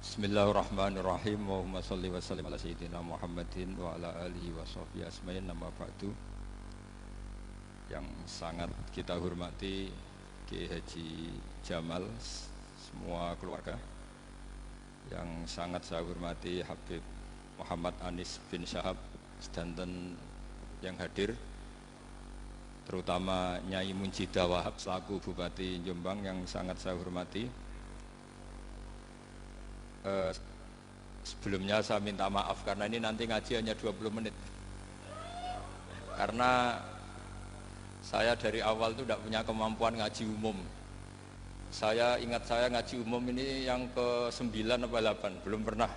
Bismillahirrahmanirrahim. Allahumma sholli wa sallim ala sayyidina Muhammadin wa ala alihi wa sahbihi asma'in. Nama ba'du. Yang sangat kita hormati Kiai Haji Jamal, semua keluarga. Yang sangat saya hormati Habib Muhammad Anis bin Syahab sedanten yang hadir, terutama Nyai Munjidah Wahab selaku Bupati Jombang yang sangat saya hormati. Sebelumnya saya minta maaf karena ini nanti ngaji hanya 20 menit, karena saya dari awal itu tidak punya kemampuan ngaji umum. Saya ingat saya ngaji umum ini yang ke 9 atau 8, belum pernah.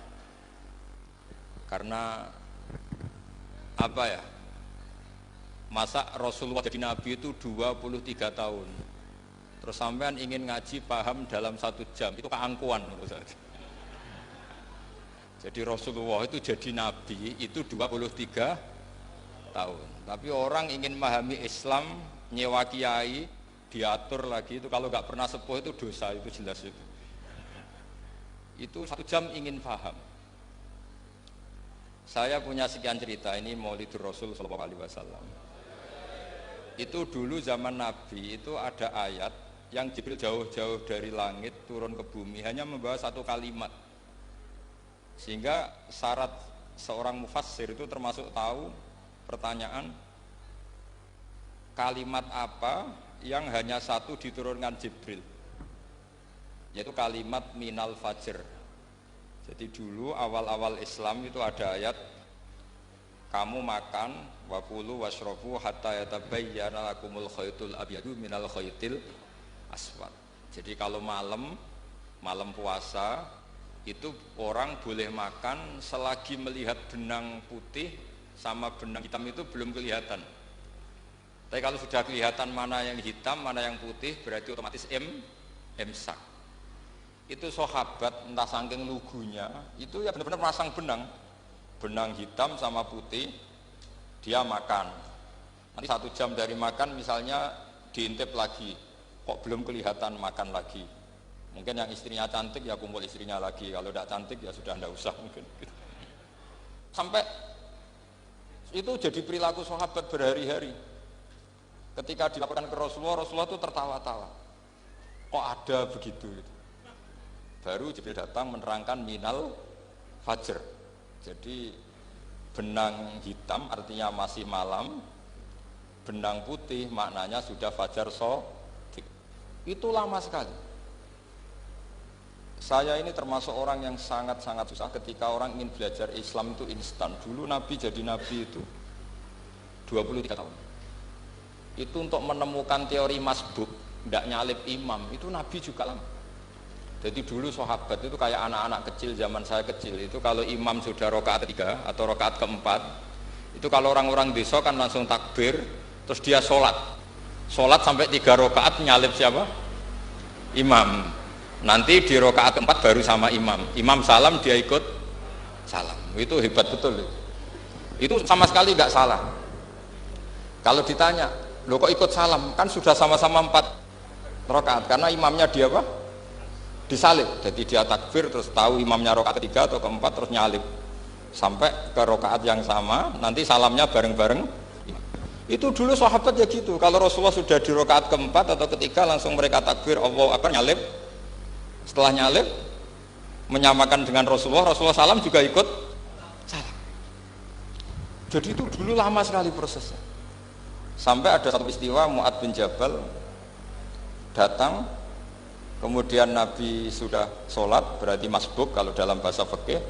Karena apa ya, masa Rasulullah jadi Nabi itu 23 tahun, terus sampean ingin ngaji paham dalam 1 jam, itu keangkuhan menurut saya. Jadi Rasulullah itu jadi Nabi itu 23 tahun. Tapi orang ingin memahami Islam, nyewa kiai, diatur lagi, itu kalau nggak pernah sepuh itu dosa, itu jelas itu. Itu 1 jam ingin paham. Saya punya sekian cerita, ini Maulidur Rasul Sallallahu Alaihi Wasallam. Itu dulu zaman Nabi itu ada ayat yang Jibril jauh-jauh dari langit turun ke bumi hanya membawa 1 kalimat. Sehingga syarat seorang mufassir itu termasuk tahu pertanyaan kalimat apa yang hanya 1 diturunkan Jibril, yaitu kalimat minal fajr. Jadi dulu awal-awal Islam itu ada ayat kamu makan wakulu washrobu hatta yatabayyana lakumul khaytul abyadu minal khaytil aswad. Jadi kalau malam puasa itu orang boleh makan selagi melihat benang putih sama benang hitam itu belum kelihatan. Tapi kalau sudah kelihatan mana yang hitam, mana yang putih, berarti otomatis imsak. Itu sahabat entah saking lugunya, itu ya benar-benar masang benang hitam sama putih, dia makan. Nanti 1 jam dari makan misalnya diintip lagi, kok belum kelihatan, makan lagi. Mungkin yang istrinya cantik ya kumpul istrinya lagi, kalau tidak cantik ya sudah tidak usah mungkin. Sampai itu jadi perilaku sahabat berhari-hari. Ketika dilakukan ke Rasulullah, Rasulullah itu tertawa-tawa. Kok ada begitu? Baru Jibril datang menerangkan minal fajr. Jadi benang hitam artinya masih malam, benang putih maknanya sudah fajar shadiq. Itu lama sekali. Saya ini termasuk orang yang sangat-sangat susah ketika orang ingin belajar Islam itu instan. Dulu Nabi jadi Nabi itu 23 tahun. Itu untuk menemukan teori masbuk, tidak nyalip imam, itu Nabi juga lama. Jadi dulu sahabat itu kayak anak-anak kecil zaman saya kecil, itu kalau imam sudah rakaat 3 atau rakaat keempat, itu kalau orang-orang desa kan langsung takbir, terus dia sholat sampai 3 rakaat nyalip siapa? Imam. Nanti di rakaat keempat baru sama imam salam dia ikut salam. Itu hebat betul itu sama sekali nggak salah. Kalau ditanya lo kok ikut salam, kan sudah sama-sama 4 rakaat karena imamnya dia apa? Disalib. Jadi dia takbir terus tahu imamnya rakaat 3 atau keempat terus nyalip sampai ke rakaat yang sama, nanti salamnya bareng-bareng. Itu dulu sahabat ya gitu, kalau Rasulullah sudah di rakaat keempat atau ketiga langsung mereka takbir Allahu Akbar, nyalip. Setelah nyalip menyamakan dengan Rasulullah salam juga ikut salam. Jadi itu dulu lama sekali prosesnya. Sampai ada satu peristiwa Mu'ad bin Jabal datang, kemudian Nabi sudah sholat, berarti masbuk kalau dalam bahasa fikih.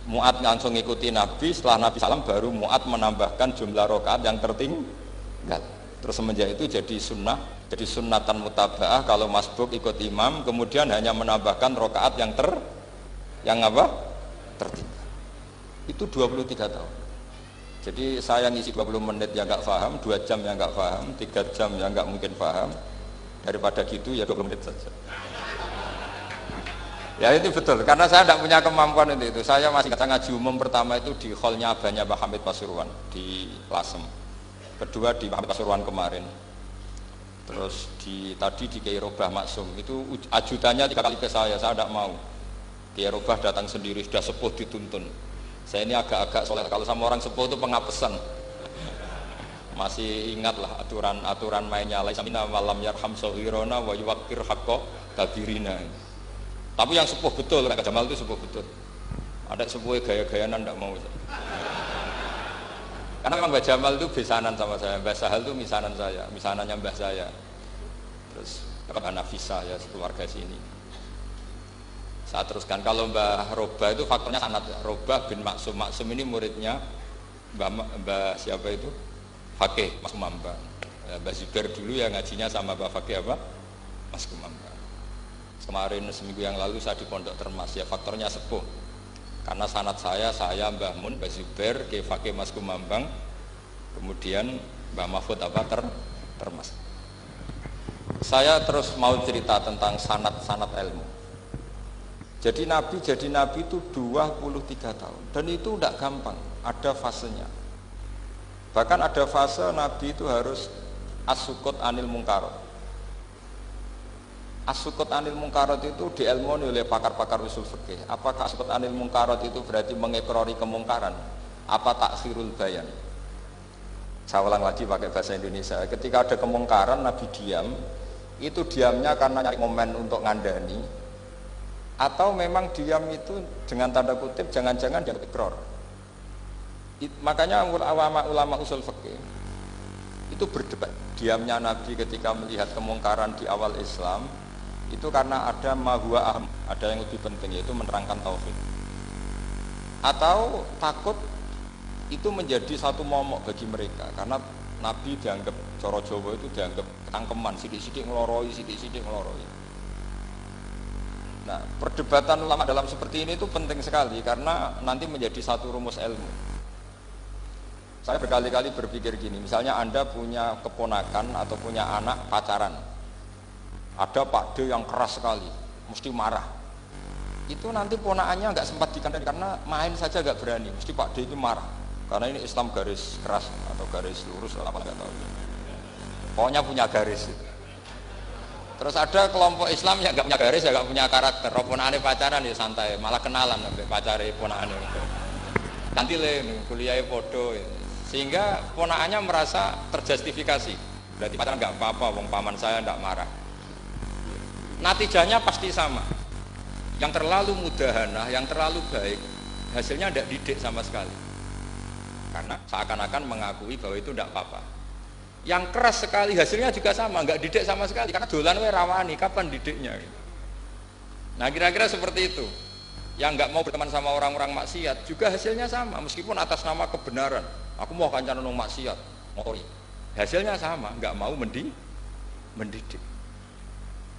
Mu'ad langsung ikuti Nabi, setelah Nabi salam baru Mu'ad menambahkan jumlah rakaat yang tertinggal. Terus semenjak itu jadi sunnah, jadi sunnatan mutaba'ah kalau masbuk ikut imam, kemudian hanya menambahkan rakaat yang tertinggal. Itu 23 tahun. Jadi saya ngisi 20 menit yang nggak paham, 2 jam yang nggak paham, 3 jam yang nggak mungkin paham. Daripada gitu ya 20 menit saja. Ya itu betul, karena saya tidak punya kemampuan itu. Saya masih ngaji umum pertama itu di hallnya Abahnya Pak Hamid Pasuruan di Lasem. Kedua di Pak Pasuruan kemarin, terus tadi di Kiai Robah Maksum itu ajudannya 3 kali ke saya tidak mau. Kiai Robah datang sendiri, sudah sepuh dituntun. Saya ini agak-agak soleh, kalau sama orang sepuh itu pengapesan. Masih ingatlah aturan mainnya, laisa minna malam yarham sahirona wa yuwaqqir haqqo kabirina. Tapi yang sepuh betul, Kak Jamal itu sepuh betul. Ada sepuh gaya-gayaan enggak mau. Karena memang Mbak Jamal itu besanan sama saya, Mbak Sahal itu misanan saya, misanannya Mbah saya. Terus Mbak Nafisa ya, keluarga sini. Saya teruskan, kalau Mbah Robah itu faktornya sanad. Robah bin Maksum, Maksum ini muridnya Mbah siapa itu? Fakih, Mas Kumambang. Mbah Zubair dulu ya ngajinya sama Mbah Fakih apa? Mas Kumambang. Kemarin seminggu yang lalu saya di Pondok Termas, ya faktornya sepuh. Karena sanad saya Mbah Mun, Mbah Zubair, Kiai Fakih Mas Kumambang, kemudian Mbah Mahfud apa Termas. Saya terus mau cerita tentang sanad ilmu. Jadi Nabi itu 23 tahun dan itu tidak gampang, ada fasenya. Bahkan ada fase Nabi itu harus as-sukut anil mungkarot. As-sukut anil mungkarot itu diilmoni oleh pakar-pakar usul fikih. Apakah as-sukut anil mungkarot itu berarti mengekrori kemungkaran? Apa takhirul bayan? Saya ulang lagi pakai bahasa Indonesia. Ketika ada kemungkaran Nabi diam, itu diamnya karena nyari momen untuk ngandani, atau memang diam itu dengan tanda kutip jangan-jangan dia ikrar. Makanya ulama usul fikih itu berdebat. Diamnya Nabi ketika melihat kemungkaran di awal Islam itu karena ada mahwa aham, ada yang lebih penting, yaitu menerangkan tauhid. Atau takut itu menjadi satu momok bagi mereka, karena Nabi dianggap coro Jawa itu dianggap ketangkeman, sidik-sidik ngeloroi, sidik-sidik ngeloroi. Nah, perdebatan ulama dalam seperti ini itu penting sekali karena nanti menjadi satu rumus ilmu. Saya berkali-kali berpikir gini, misalnya Anda punya keponakan atau punya anak pacaran, ada Pak D yang keras sekali, mesti marah. Itu nanti ponakannya nggak sempat dikandani karena main saja nggak berani, mesti Pak D itu marah. Karena ini Islam garis keras atau garis lurus atau apa nggak tahu. Pokoknya punya garis. Terus ada kelompok Islam yang nggak punya garis, ya nggak punya karakter. Ponakane pacaran ya santai, malah kenalan sampai pacare ponakane. Nanti kuliahnya podo. Sehingga ponakannya merasa terjustifikasi, berarti pacaran nggak apa-apa, wong paman saya nggak marah. Natijanya pasti sama. Yang terlalu mudahanah, yang terlalu baik, hasilnya tidak didik sama sekali. Karena seakan-akan mengakui bahwa itu tidak apa-apa. Yang keras sekali hasilnya juga sama, nggak didik sama sekali. Karena dolan we rawani, kapan didiknya? Nah kira-kira seperti itu. Yang nggak mau berteman sama orang-orang maksiat juga hasilnya sama, meskipun atas nama kebenaran. Aku mau kancanan nang maksiat, ngotori. Hasilnya sama, nggak mau mendidik.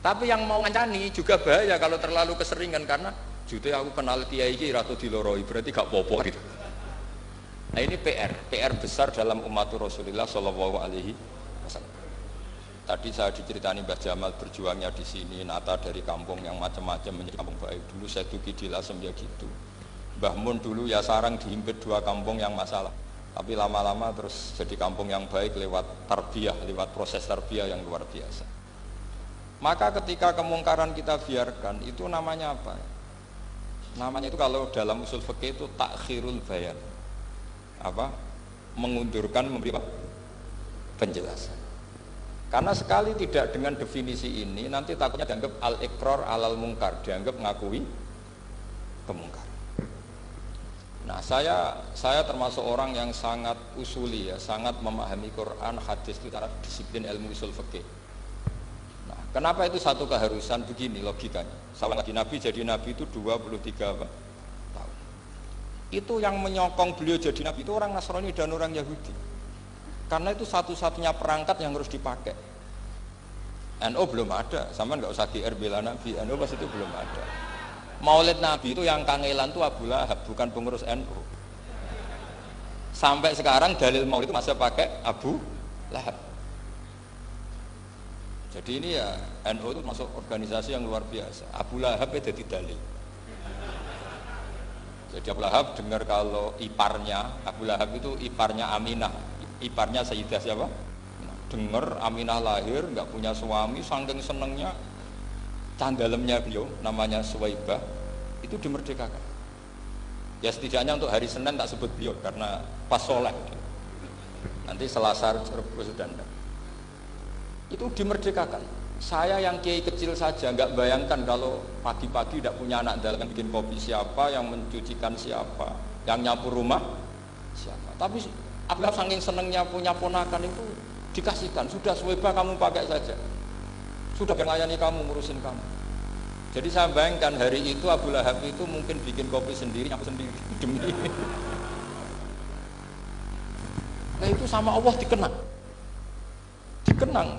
Tapi yang mau ngancani juga bahaya kalau terlalu keseringan, karena jute aku kenal kiai iki ratu diloroi, berarti gak popo gitu. Nah ini PR besar dalam umat Rasulullah Shallallahu Alaihi Wasallam. Tadi saya diceritani Mbah Jamal berjuangnya di sini, nata dari kampung yang macam-macam menjadi kampung baik. Dulu saya Duki di Lasem ya gitu. Mbah Mun dulu ya sarang dihimpit 2 kampung yang masalah. Tapi lama-lama terus jadi kampung yang baik lewat tarbiyah, lewat proses tarbiyah yang luar biasa. Maka ketika kemungkaran kita biarkan, itu namanya apa? Namanya itu kalau dalam usul fikih itu takhirul bayan. Apa? Mengundurkan, memberi penjelasan. Karena sekali tidak dengan definisi ini, nanti takutnya dianggap al-iqrar alal mungkar, dianggap mengakui kemungkaran. Nah, saya termasuk orang yang sangat usuli ya, sangat memahami Quran, hadis itu cara disiplin ilmu usul fikih. Nah, kenapa itu satu keharusan begini logikanya? Salah lagi Nabi jadi Nabi itu 23 tahun. Itu yang menyokong beliau jadi Nabi itu orang Nasrani dan orang Yahudi. Karena itu satu-satunya perangkat yang harus dipakai. NU belum ada, sama nggak usah GR bela Nabi, NU pas itu belum ada. Maulid Nabi itu yang kangelan itu Abu Lahab, bukan pengurus NU. Sampai sekarang dalil maulid itu masih pakai Abu Lahab. Jadi ini ya NU itu masuk organisasi yang luar biasa. Abu Lahab itu jadi dalil. Jadi Abu Lahab dengar kalau iparnya, Abu Lahab itu iparnya Aminah, iparnya Sayyidah siapa? Dengar Aminah lahir nggak punya suami, saking senengnya. Canggalemnya beliau namanya Suwaibah itu dimerdekakan. Ya setidaknya untuk hari Senin tak sebut beliau karena pas soleh. Nanti Selasa Rebus dan itu dimerdekakan. Saya yang kiai kecil saja nggak bayangkan kalau pagi-pagi tidak punya anak dalam bikin kopi siapa, yang mencucikan siapa, yang nyapu rumah siapa. Tapi Abu Lahab saking senengnya punya ponakan itu dikasihkan. Sudah Suwaiba kamu pakai saja. Sudah melayani kamu, ngurusin kamu. Jadi saya bayangkan hari itu Abu Lahab itu mungkin bikin kopi sendiri, nyapu sendiri demi. Nah itu sama Allah dikenang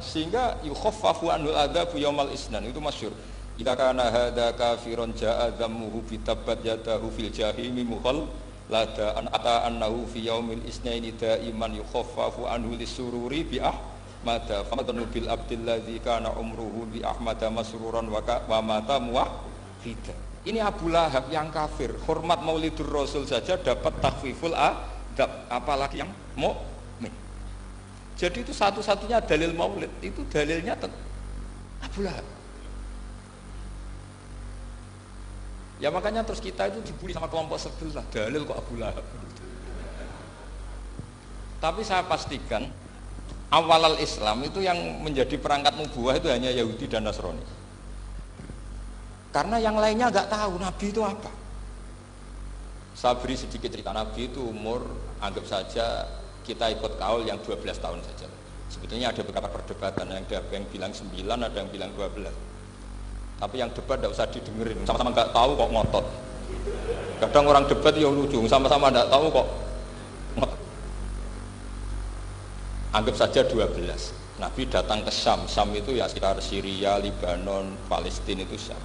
sehingga yukhaffafu anul adzabu yaumal isnan itu masyhur. Idza kana hadza kafirun ja'a dhammuhu bi tabbat yadahu fil jahimi muhal lada an ata annahu fi yaumil isnaini daiman yukhaffafu anhu lisururi bi mada famadnu bil abdilladzi kana umruhu bi ahmada masruran wa mata muwahhida. Ini Abu Lahab yang kafir, hormat Maulidur Rasul saja dapat takhfiful adab, apalagi yang mukmin. Jadi itu satu-satunya dalil Maulid, itu dalilnya Abu Lahab. Ya makanya terus kita itu dibully sama kelompok sebelah, dalil kok Abu Lahab. Tapi saya pastikan awal Islam itu yang menjadi perangkat nubuah itu hanya Yahudi dan Nasrani. Karena yang lainnya nggak tahu Nabi itu apa. Saya beri sedikit cerita. Nabi itu umur, anggap saja kita ikut kaul yang 12 tahun saja. Sebetulnya ada beberapa perdebatan, ada yang bilang 9, ada yang bilang 12. Tapi yang debat tidak usah didengerin, sama-sama nggak tahu kok ngotot. Kadang orang debat ya lucu, sama-sama nggak tahu kok ngotot. Anggap saja 12. Nabi datang ke Syam. Syam itu ya sekitar Syria, Lebanon, Palestina itu Syam.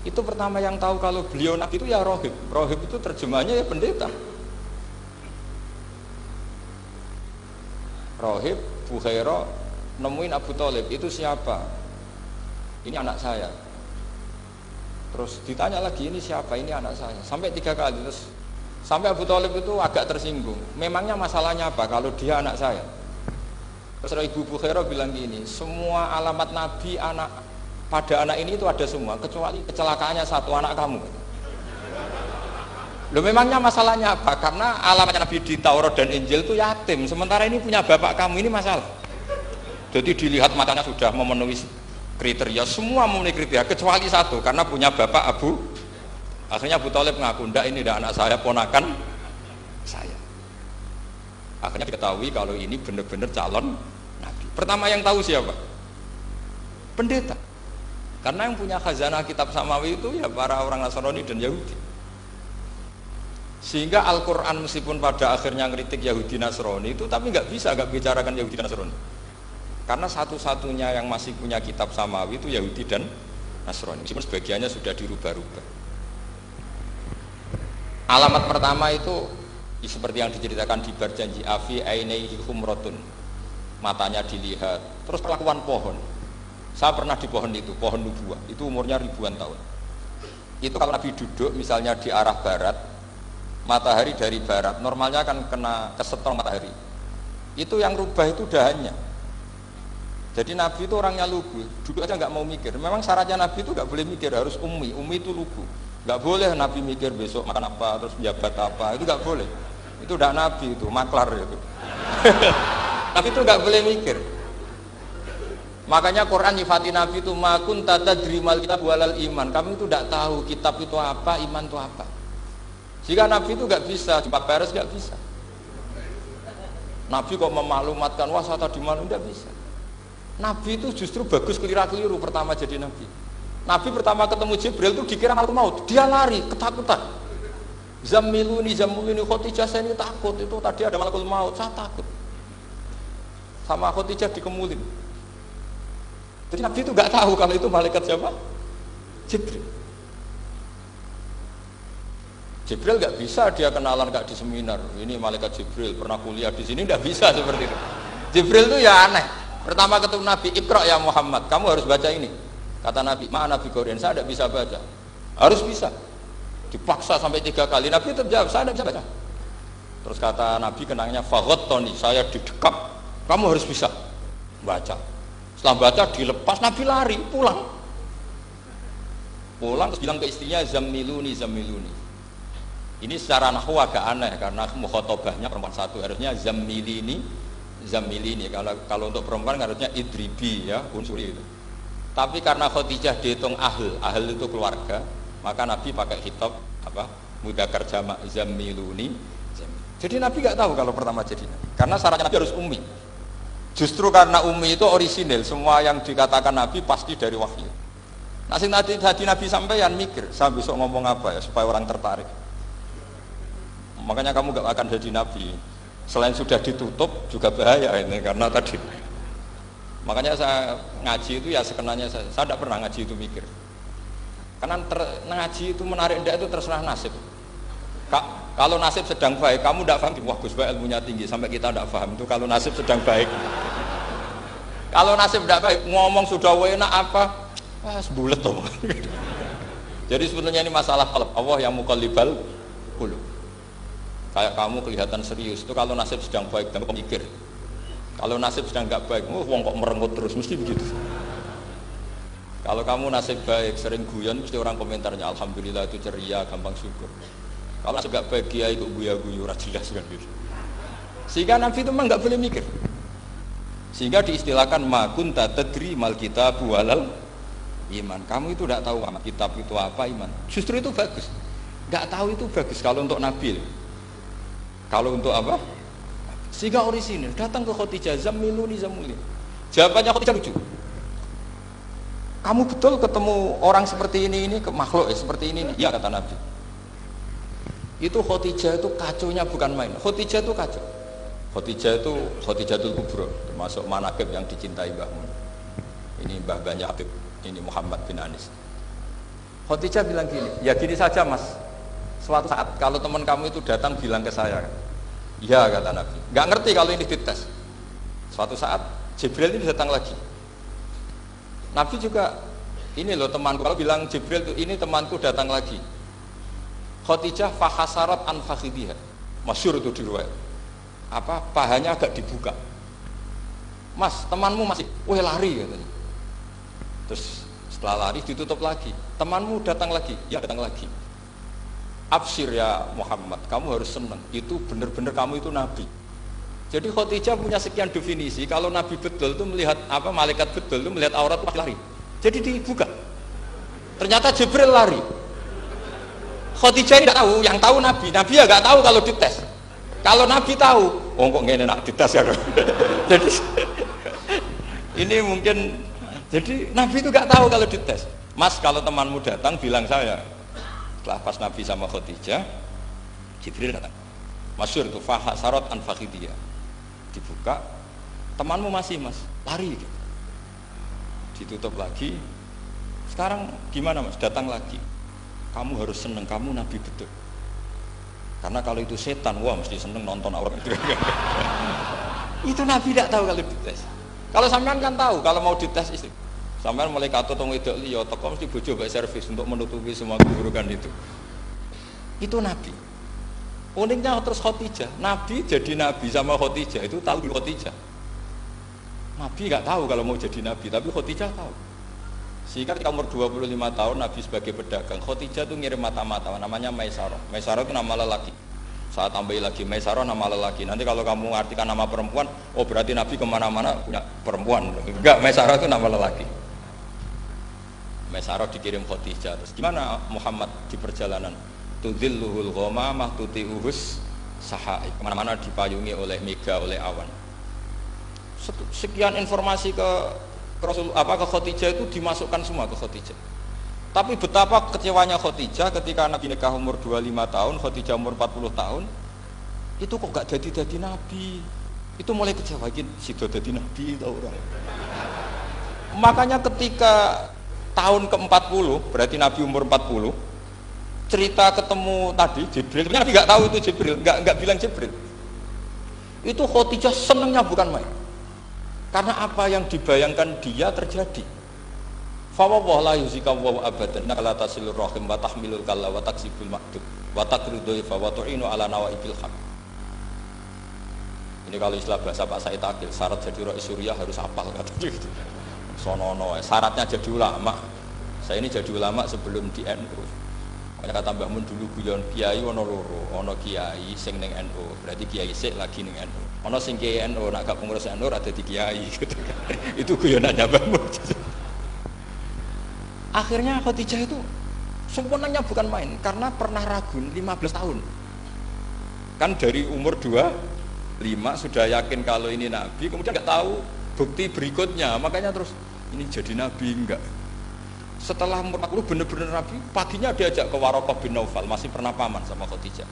Itu pertama yang tahu kalau beliau Nabi itu ya rohib. Rohib itu terjemahnya ya pendeta. Rohib, Bukhaira nemuin Abu Thalib, itu siapa? Ini anak saya. Terus ditanya lagi, ini siapa? Ini anak saya. Sampai 3 kali. Terus sampai Abu Thalib itu agak tersinggung. Memangnya masalahnya apa kalau dia anak saya? Terus Ibu Bukhaira bilang gini, semua alamat Nabi pada anak ini itu ada semua, kecuali kecelakaannya satu, anak kamu. Loh memangnya masalahnya apa? Karena alamatnya Nabi di Taurat dan Injil itu yatim, sementara ini punya bapak kamu, ini masalah. Jadi dilihat matanya sudah memenuhi kriteria, semua memenuhi kriteria, kecuali satu, karena punya bapak Abu. Akhirnya Abu Thalib ngaku, enggak, ini enggak anak saya, ponakan saya. Akhirnya diketahui kalau ini benar-benar calon Nabi. Pertama yang tahu siapa? Pendeta. Karena yang punya khazanah kitab samawi itu ya para orang Nasrani dan Yahudi. Sehingga Al-Quran meskipun pada akhirnya ngeritik Yahudi Nasrani itu, tapi nggak bisa nggak bicarakan Yahudi Nasrani. Karena satu-satunya yang masih punya kitab samawi itu Yahudi dan Nasrani. Meskipun sebagiannya sudah dirubah-rubah. Alamat pertama itu seperti yang diceritakan di berjanji afi ainaihi humratun, matanya dilihat. Terus perlakuan pohon, saya pernah di pohon itu, pohon nubuah, itu umurnya ribuan tahun. Itu kalau Nabi duduk misalnya di arah barat, matahari dari barat, normalnya kan kena kesetrum matahari, itu yang rubah itu dahannya. Jadi Nabi itu orangnya lugu, duduk aja nggak mau mikir. Memang syaratnya Nabi itu nggak boleh mikir, harus ummi itu lugu. Nggak boleh Nabi mikir besok makan apa, terus jabat apa, itu nggak boleh. Itu udah Nabi, itu maklar itu. Nabi itu nggak boleh mikir. Makanya Quran nyifati Nabi itu makun tata drimal kitab walal iman. Kamu itu tidak tahu kitab itu apa, iman itu apa. Jika Nabi itu nggak bisa, jumpa pers nggak bisa. Nabi kok memaklumatkan wah saya tadi malu, nggak bisa. Nabi itu justru bagus keliru pertama jadi Nabi. Nabi pertama ketemu Jibril itu dikira malaikat maut, dia lari ketakutan. Zammiluni Khadijah, saya ini takut, itu tadi ada malaikat maut, saya takut. Sama Khadijah dikemulin. Jadi Nabi itu nggak tahu kalau itu malaikat siapa? Jibril. Jibril nggak bisa dia kenalan nggak di seminar. Ini malaikat Jibril pernah kuliah di sini, nggak bisa seperti itu. Jibril itu ya aneh. Pertama ketemu Nabi, Iqra ya Muhammad, kamu harus baca ini. Kata Nabi, mana Nabi Qur'an, saya tidak bisa baca. Harus bisa. Dipaksa sampai 3 kali, Nabi tetap jawab, saya tidak bisa baca. Terus kata Nabi kenangnya, Tony, saya didekap, kamu harus bisa baca. Setelah baca dilepas, Nabi lari pulang. Pulang terus bilang ke istrinya zammiluni zammiluni. Ini secara nahwu agak aneh karena mukhatabahnya perempuan satu, harusnya zammilini zammilini. Kalau untuk perempuan harusnya idribi ya, unsuri itu. Tapi karena Khadijah dihitung ahl itu keluarga, maka Nabi pakai khitab apa? Mudzakkar jamak zammiluni. Jadi Nabi nggak tahu kalau pertama jadi Nabi. Karena syaratnya Nabi harus ummi. Justru karena ummi itu orisinil, semua yang dikatakan Nabi pasti dari wahyu. Nah, sing tadi Nabi sampeyan mikir, saya besok ngomong apa ya supaya orang tertarik. Makanya kamu gak akan jadi nabi. Selain sudah ditutup juga bahaya ini karena tadi. Makanya saya ngaji itu ya sekenanya saya tidak pernah ngaji itu mikir. Karena ngaji itu menarik ndak itu terserah nasib. Kalau nasib sedang baik, kamu tidak paham, wah Gus Baik ilmunya tinggi sampai kita tidak paham itu kalau nasib sedang baik. Kalau nasib tidak baik, ngomong sudah enak apa? Wah, sebulet tuh. Jadi sebetulnya ini masalah Allah yang muqallibal qulub. Kayak kamu kelihatan serius itu kalau nasib sedang baik dan mikir. Kalau nasib sedang nggak baik, wong kok merengut terus mesti begitu. Kalau kamu nasib baik sering guyon mesti orang komentarnya alhamdulillah itu ceria, gampang syukur. Kalau nasib nggak baik kiai kok guya-guyu ora jelas kan gitu. Sehingga Nabi itu memang nggak boleh mikir. Sehingga diistilahkan ma kunta tadri mal kitabu walal iman. Kamu itu tidak tahu kitab itu apa iman. Justru itu bagus. Nggak tahu itu bagus kalau untuk Nabi. Kalau untuk apa? Sehingga orisinil datang ke Khadijah zammiluni zammiluni. Jawabannya Khadijah lucu. Kamu betul ketemu orang seperti ini ke makhluk seperti ini? Ya kata Nabi. Itu Khadijah itu kacaunya bukan main. Khadijah itu kacau. Khadijah itu Khadijatul Kubra, termasuk manaqib yang dicintai Mbah Mun. Ini Mbah Banyak Habib, ini Muhammad bin Anis. Khadijah bilang gini, ya gini saja mas. Suatu saat kalau teman kamu itu datang bilang ke saya, ya kata Nabi, nggak ngerti kalau ini dites. Suatu saat Jibril ini datang lagi. Nabi juga, ini loh temanku. Kalau bilang Jibril itu ini temanku datang lagi. Khadijah fahasarat an fakhidiha, masyhur itu di riwayat. Apa pahanya agak dibuka. Mas, temanmu masih, weh lari katanya. Terus setelah lari ditutup lagi. Temanmu datang lagi, ya datang lagi. Absyir ya Muhammad, kamu harus senang. Itu benar-benar kamu itu nabi. Jadi Khadijah punya sekian definisi. Kalau nabi betul itu melihat apa malaikat betul itu melihat aurat pasti lari. Jadi dibuka. Ternyata Jibril lari. Khadijah tidak tahu, yang tahu nabi. Nabi ya nggak tahu kalau dites. Kalau nabi tahu, oh kok ngene nak dites ya. Jadi ini mungkin. Jadi nabi itu nggak tahu kalau dites. Mas kalau temanmu datang bilang saya. Setelah pas Nabi sama Khadijah, Jibril datang. Masyhur itu fahasarat an fakhidiyah. Dibuka, temanmu masih mas, lari gitu. Ditutup lagi. Sekarang gimana mas? Datang lagi. Kamu harus seneng, kamu Nabi betul. Karena kalau itu setan, wah mesti seneng nonton aurat itu. Itu Nabi tidak tahu kalau dites. Kalau sampean kan tahu kalau mau dites istri. Sampai mulai kata tong wedok liya teko mesti bojo mbek servis untuk menutupi semua keburukan itu. Itu Nabi. Uniknya terus Khadijah, Nabi jadi Nabi sama Khadijah itu tahu di Khadijah. Nabi nggak tahu kalau mau jadi Nabi, tapi Khadijah tahu. Sehingga ketika umur 25 tahun Nabi sebagai pedagang, Khadijah itu ngirim mata-mata namanya Maisarah. Maisarah itu nama lelaki. Saya tambahin lagi Maisarah nama lelaki. Nanti kalau kamu artikan nama perempuan, oh berarti Nabi kemana-mana punya perempuan. Enggak, Maisarah itu nama lelaki. Maisarah dikirim Khadijah. Terus gimana Muhammad di perjalanan? Tudzilluhul ghamamah tuti'uhus sahaib. Kemana-mana dipayungi oleh mega, oleh awan. Sekian informasi ke Rasul ke Khadijah itu dimasukkan semua ke Khadijah. Tapi betapa kecewanya Khadijah ketika Nabi nikah umur 25 tahun, Khadijah umur 40 tahun. Itu kok gak jadi Nabi. Itu mulai kecewa gini, sido jadi Nabi tau orang. Makanya ketika tahun ke-40, berarti Nabi umur 40, cerita ketemu tadi Jibril, Nabi nggak tahu itu Jibril, nggak bilang Jibril. Itu Khadijah senangnya bukan main. Karena apa yang dibayangkan dia terjadi. Fa wallahu la yuzika wa abadan la tasilur rahim wa tahmilul kalla wa taksibul ma'dud wa taqridu fa wa tu'inu ala nawaibil haq. Ini kalau istilah bahasa Pak Said Akil, syarat jadi Rais Suriah harus hafal kata gitu. Sonono, syaratnya jadi ulama, Saya ini jadi ulama sebelum di NU. Makanya kata Mbah Mun dulu guyon kiai ono loro, ono kiai sing ning NU, berarti kiai sik lagi ning NU. Ono sing kiai NU nak gak pengurus NU ada di kiai gitu. Itu guyonannya Mbah Mun. Akhirnya Khadijah itu sempurnanya bukan main karena pernah ragu 15 tahun. Kan dari umur 25 sudah yakin kalau ini nabi, kemudian nggak tahu bukti berikutnya, makanya terus ini jadi nabi enggak. Setelah umur 40 benar-benar nabi, paginya diajak ke Waraqah bin Naufal, masih pernah paman sama Khadijah.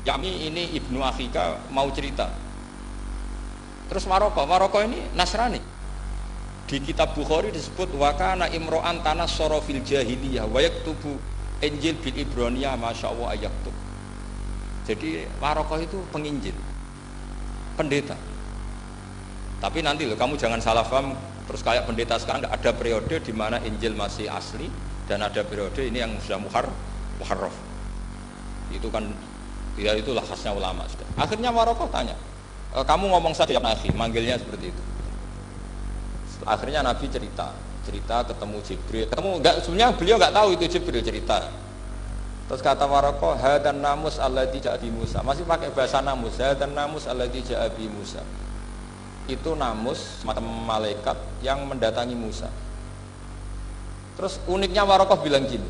Yami ini ibnu Akhika mau cerita. Terus Waraqah ini Nasrani. Di kitab Bukhari disebut wakana imro'an tanas sorofil jahiliyah wa yaktubu Injil bil Ibroniyah masyaallah ayaktub. Jadi Waraqah itu penginjil, pendeta. Tapi nanti loh, kamu jangan salah paham terus kayak pendeta sekarang. Ada periode di mana Injil masih asli dan ada periode ini yang sudah muharraf. Itu kan ya itulah khasnya ulama sudah. Akhirnya Waraqah tanya, kamu ngomong saja ya Nabi, manggilnya seperti itu. Akhirnya Nabi cerita ketemu Jibril, sebenarnya beliau nggak tahu itu Jibril cerita. Terus kata Waraqah, hadan namus alladzi ja'a bi Musa, masih pakai bahasa namus, hadan namus alladzi ja'a bi Musa. Itu namus semacam malaikat yang mendatangi Musa. Terus uniknya Waraqah bilang gini,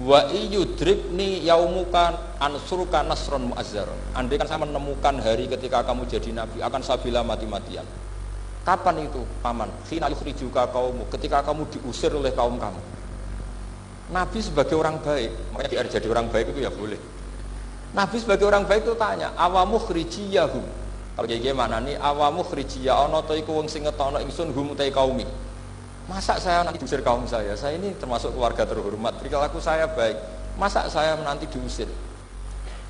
wa iyudribni yaumuka ansuruka nasron mu'azzaron. Andai kan saya menemukan hari ketika kamu jadi nabi, akan saya bila mati-matian. Kapan itu paman? Khina yukhrijuka kaumu, ketika kamu diusir oleh kaum kamu. Nabi sebagai orang baik, makanya biar jadi orang baik itu ya boleh. Nabi sebagai orang baik itu tanya, awamu khrijiyahum. Kalau kayak gimana nih, awamu khrijiyah ana ta iku wong sing ngetokno ingsun hum ta kaumi. Masa saya nanti diusir kaum saya? Saya ini termasuk keluarga terhormat, perilaku saya baik. Masa saya nanti diusir?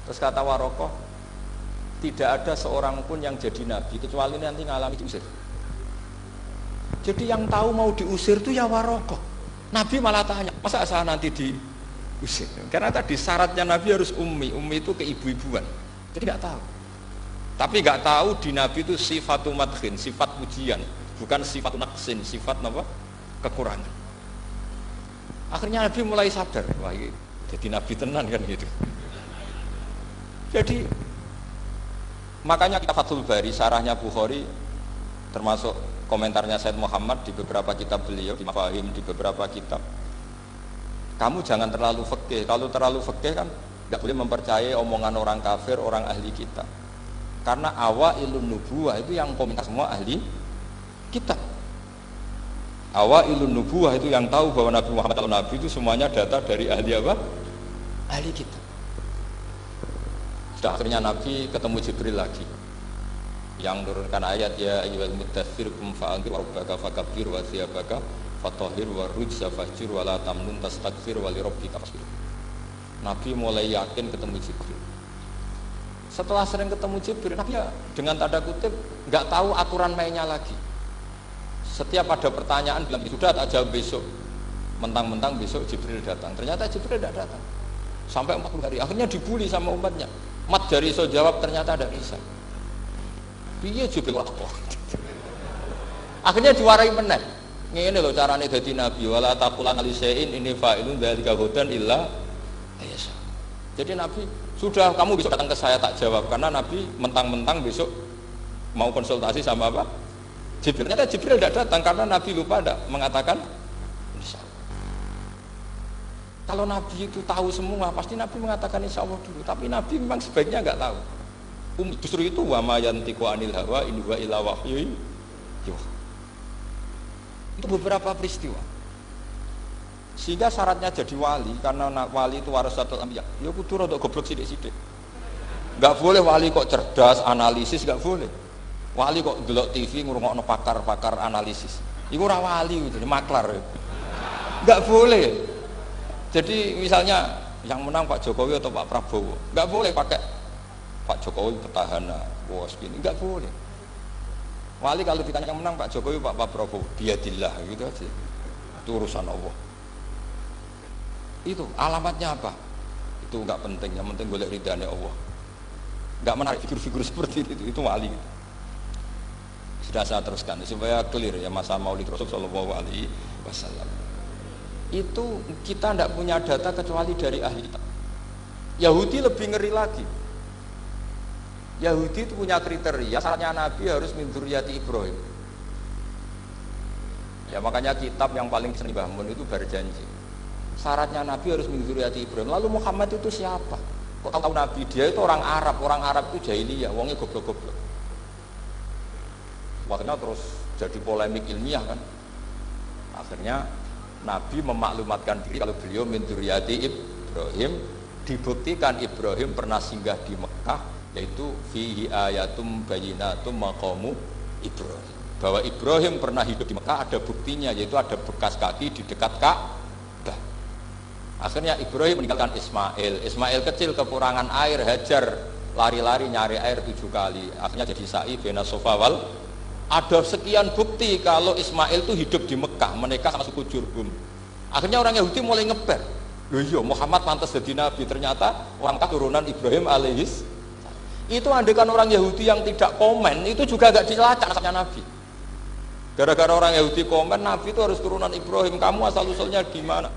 Terus kata Waraqah, tidak ada seorang pun yang jadi nabi kecuali nanti ngalami diusir. Jadi yang tahu mau diusir itu ya Waraqah. Nabi malah tanya, masa saya nanti diusir? Karena tadi syaratnya Nabi harus ummi itu keibu-ibuan. Jadi nggak tahu. Tapi nggak tahu di Nabi itu sifatu madkhin, sifat pujian, bukan sifat naqsin, sifat apa? Kekurangan. Akhirnya Nabi mulai sadar, wah ini jadi Nabi tenan kan gitu. Jadi makanya kita Fathul Bari, sarahnya Bukhari, termasuk komentarnya Said Muhammad di beberapa kitab beliau, di Mafahim, di beberapa kitab. Kamu jangan terlalu fikih. Kalau terlalu fikih kan nggak boleh mempercayai omongan orang kafir, orang ahli kita. Karena awailun nubuwah itu yang komentar semua ahli kitab. Awailun nubuwah itu yang tahu bahwa Nabi Muhammad atau Nabi itu semuanya data dari ahli apa? Ahli kitab. Sudah akhirnya Nabi ketemu Jibril lagi. Yang turunkan ayat ya ayyuhal muddatsir qum fa'anzir wa rabbaka fakabbir wa thiyabaka fatahhir wa rujza fahjur wa la tamnun tastakbir wa li rabbika fasbir. Nabi mulai yakin ketemu Jibril. Setelah sering ketemu Jibril, Nabi ya dengan tanda kutip nggak tahu aturan mainnya lagi. Setiap ada pertanyaan bilang sudah tak jawab besok. Mentang-mentang besok Jibril datang. Ternyata Jibril tidak datang. Sampai 40 hari. Akhirnya dibully sama umatnya. Mat dari so jawab ternyata tidak bisa. Piye Jibril kok. Akhirnya diwarai meneh. Ngene lho carane dadi nabi, wala taqulan alisein ini fa'ilun dzalika hudan illa ayasa. Jadi Nabi sudah kamu besok datang ke saya tak jawab karena Nabi mentang-mentang besok mau konsultasi sama apa? Jibril. Ternyata Jibril tidak datang karena Nabi lupa tidak mengatakan insya Allah. Kalau Nabi itu tahu semua pasti Nabi mengatakan insya Allah dulu. Tapi Nabi memang sebaiknya nggak tahu. Justru itu wa ma yantiqu anil hawa in huwa illa wahyu yuha. Itu beberapa peristiwa. Sehingga syaratnya jadi wali karena wali itu warasatul anbiya. Ya kudu rada goblok sithik-sithik. Enggak boleh wali kok cerdas, analisis enggak boleh. Wali kok delok TV ngrungokno pakar-pakar analisis. Iku ora wali itu, maklar. Enggak boleh. Jadi misalnya yang menang Pak Jokowi atau Pak Prabowo, enggak boleh pakai Pak Jokowi petahana, bos gini, enggak boleh. Wali kalau ditanya yang menang Pak Jokowi, Pak Prabowo, biadillah gitu aja. Itu urusan Allah. Itu alamatnya apa? Itu enggak penting, yang penting golek ridhane Allah. Enggak menarik figur-figur seperti itu wali. Sudah saya teruskan supaya clear ya masa Maulid Rasul sallallahu alaihi wasallam. Itu kita tidak punya data kecuali dari ahli kitab. Yahudi lebih ngeri lagi. Yahudi itu punya kriteria, syaratnya Nabi harus min dzurriyyati Ibrahim. Ya makanya kitab yang paling sering Mbah Mun itu berjanji. Syaratnya Nabi harus min dzurriyyati Ibrahim. Lalu Muhammad itu siapa? Kok tahu Nabi? Dia itu orang Arab itu jahiliyah, wongnya goblok-goblok. Akhirnya terus jadi polemik ilmiah kan. Akhirnya Nabi memaklumatkan diri kalau beliau min dzurriyyati Ibrahim, dibuktikan Ibrahim pernah singgah di Mekah, yaitu fihi ayatum bayyinatum maqamu Ibrahim. Bahwa Ibrahim pernah hidup di Mekah ada buktinya, yaitu ada bekas kaki di dekat Ka'bah. Akhirnya Ibrahim meninggalkan Ismail. Ismail kecil kekurangan air, Hajar lari-lari nyari air 7 kali. Akhirnya jadi sa'i bena Safa wal. Ada sekian bukti kalau Ismail itu hidup di Mekah, menikah sama suku Jurhum. Akhirnya orang Yahudi mulai ngeber. Loh iya, Muhammad pantas jadi nabi, ternyata orang keturunan Ibrahim alaihis. Itu andekan orang Yahudi yang tidak komen, itu juga gak dilacak nasabnya Nabi. Gara-gara orang Yahudi komen, Nabi itu harus turunan Ibrahim, kamu asal-usulnya gimana?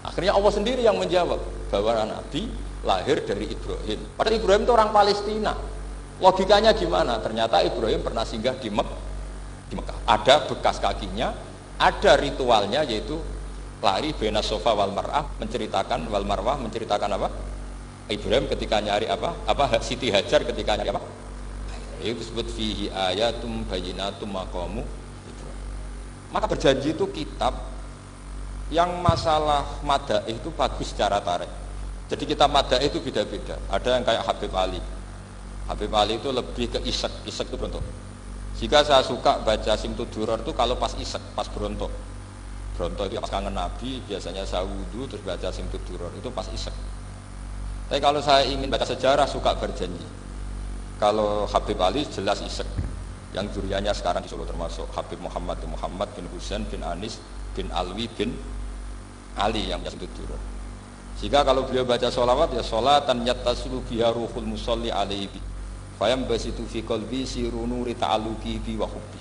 Akhirnya Allah sendiri yang menjawab bahwa Nabi lahir dari Ibrahim. Padahal Ibrahim itu orang Palestina. Logikanya gimana? Ternyata Ibrahim pernah singgah di Mekah. Ada bekas kakinya, ada ritualnya, yaitu lari bena Safa wal Marwah, menceritakan wal Marwah, menceritakan apa? Ibrahim ketika nyari apa? Siti Hajar ketika nyari apa? Itu disebut fihi ayatum bayyinatum maqamu Ibrahim. Maka berjanji itu kitab yang masalah madaih itu bagus secara tarik. Jadi kitab madaih itu beda-beda. Ada yang kayak Habib Ali. Habib Ali itu lebih ke isek itu berontok. Jika saya suka baca Simtud Duror itu kalau pas isek, pas berontok. Berontok itu pas kangen Nabi, biasanya saya wudu terus baca Simtud Duror, itu pas isek. Tapi kalau saya ingin baca sejarah, suka berjanji. Kalau Habib Ali jelas isek. Yang juriannya sekarang di Solo termasuk Habib Muhammad bin Husain bin Anis bin Alwi bin Ali yang Simtud Duror. Jika kalau beliau baca sholawat, ya sholatan yattasulu biha ruhul musalli alaihi fayam basitu fi qalbi sirunu rita'aluki bi wa hubbi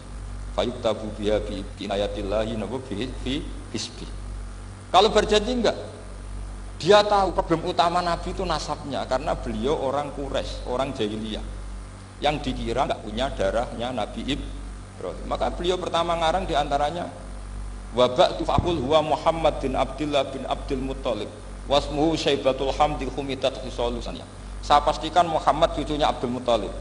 fayuktabu biha bi inayatillahi nabu fi hisbi. Kalau berjanji enggak, dia tahu problem utama Nabi itu nasabnya, karena beliau orang Quraisy, orang jahiliyah yang dikira enggak punya darahnya Nabi Ibrahim. Maka beliau pertama ngarang diantaranya wa ba'tu faqul huwa Muhammad bin Abdullah bin Abdul Muttalib wasmuhu Syaibatul Hamdi Khumitat Hisolusannya. Saya pastikan Muhammad cucunya Abdul Muttalib.